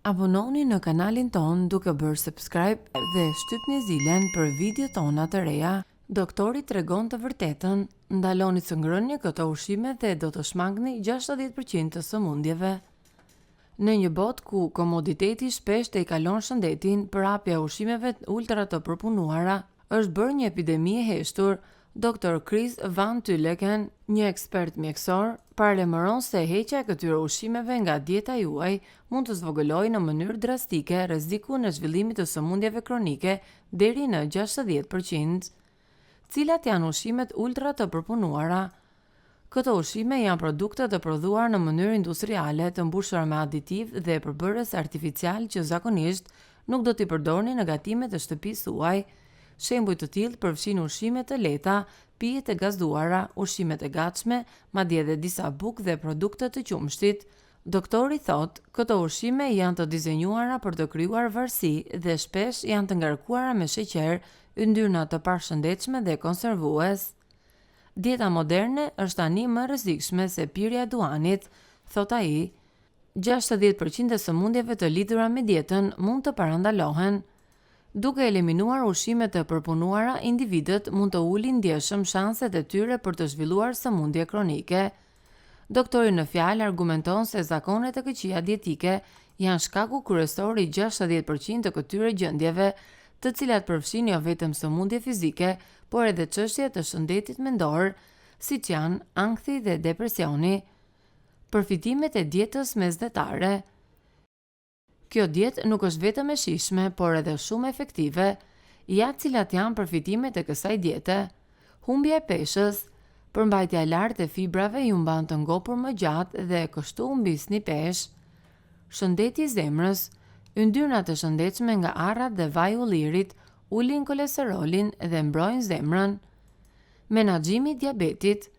Abononi në kanalin ton duke bërë subscribe dhe shtypni zilen për video tona të reja. Doktori tregon të vërtetën, ndaloni të ngrënie këto ushqime dhe do të shmangni 60% të sëmundjeve. Në një botë ku komoditeti shpesh i kalon shëndetin, përhapja ushqimeve ultra të përpunuara është bërë një epidemi e heshtur. Dr. Chris Van Tulleken, një ekspert mjekësor, paralajmëron se heqja e këtyre ushqimeve nga dieta juaj mund të zvogëlojë në mënyrë drastike rrezikun e zhvillimit të sëmundjeve kronike deri në 60%. Cilat janë ushqimet ultra të përpunuara? Këto ushqime janë produkte të prodhuar në mënyrë industriale, të mbushura me aditiv dhe përbërës artificial që zakonisht nuk do t'i përdorni në gatimet e shtëpisë tuaj. Shembuj të tillë përfshin ushqime të lehta, pijet e gazduara, ushqimet e gatshme, madje edhe disa bukë dhe produkte të qumshtit. Doktori thotë, këto ushqime janë të dizenjuara për të krijuar varësi dhe shpesh janë të ngarkuara me sheqer, yndyrna të pashëndetshme dhe konservues. Dieta moderne është tani më rrezikshme se pirja e duanit, thot ai. 60% e sëmundjeve të lidhura me dietën mund të parandalohen. Duke eliminuar ushqimet të përpunuara, individët mund të ulin ndjeshëm shanset e tyre për të zhvilluar sëmundje kronike. Doktori në fjalë argumenton se zakonet e këqija dietike janë shkaku kryesor i 60% të këtyre gjendjeve, të cilat përfshin jo vetëm sëmundje fizike, por edhe çështje të shëndetit mendor, siç janë ankthi dhe depresioni. Përfitimet e dietës mesdhetare. Kjo dietë nuk është vetëm e shijshme, por edhe shumë efektive. Ja cilat janë përfitimet e kësaj diete. Humbja e peshës. Përmbajtja e lartë e fibrave ju mban të ngopur më gjatë dhe kështu humbisni peshë. Shëndeti i zemrës. Yndyrna të shëndetshme nga arrat dhe vaji i ullirit ulin kolesterolin dhe mbrojnë zemrën. Menaxhimi i diabetit.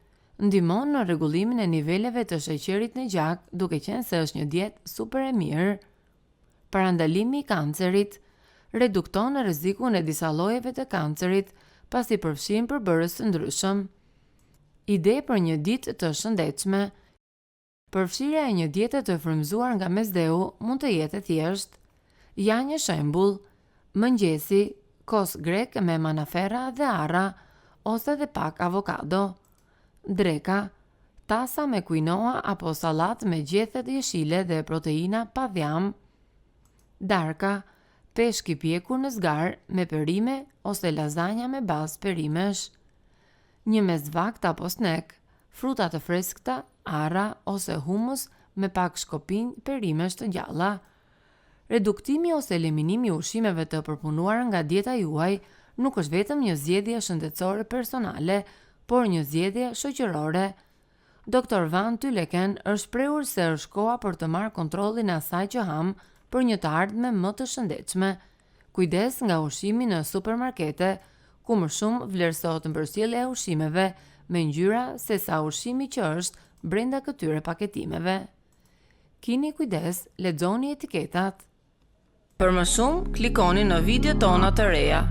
Ndihmon në rregullimin e niveleve të sheqerit në gjak, duke qenë se është një dietë super e mirë. Parandalimi i kancerit. Redukton rrezikun e disa llojeve të kancerit, pasi përfshin përbërës të ndryshëm. Ide për një ditë të shëndetshme. Përfshirja e një diete të frymëzuar nga mesdheu mund të jetë e thjeshtë. Ja një shembull: mëngjesi, kos grek me manafera dhe arra, ose dhe pak avokado. Dreka, tasa me quinoa apo sallat me gjethet jeshile dhe proteina pa dhjam. Darka, peshk i pjekur në zgar me perime ose lazanja me bazë perimesh. Një mesvakt apo snack, fruta të freskëta, arra ose humus me pak shkopinj perimesh të gjalla. Reduktimi ose eliminimi i ushqimeve të përpunuara nga dieta juaj nuk është vetëm një zgjedhje shëndetësore personale, por një zgjedhje shoqërore. Dr. Van Tulleken është shprehur se është koha për të marrë kontrollin e asaj që ham për një të ardhme më të shëndetshme. Kujdes nga ushqimi në supermarkete, ku më shumë vlerësohet mbërsjellja e ushqimeve me ngjyra sesa ushqimi që është brenda këtyre paketimeve. Kini kujdes, lexoni etiketat. Për më shumë, klikoni në video tona të reja.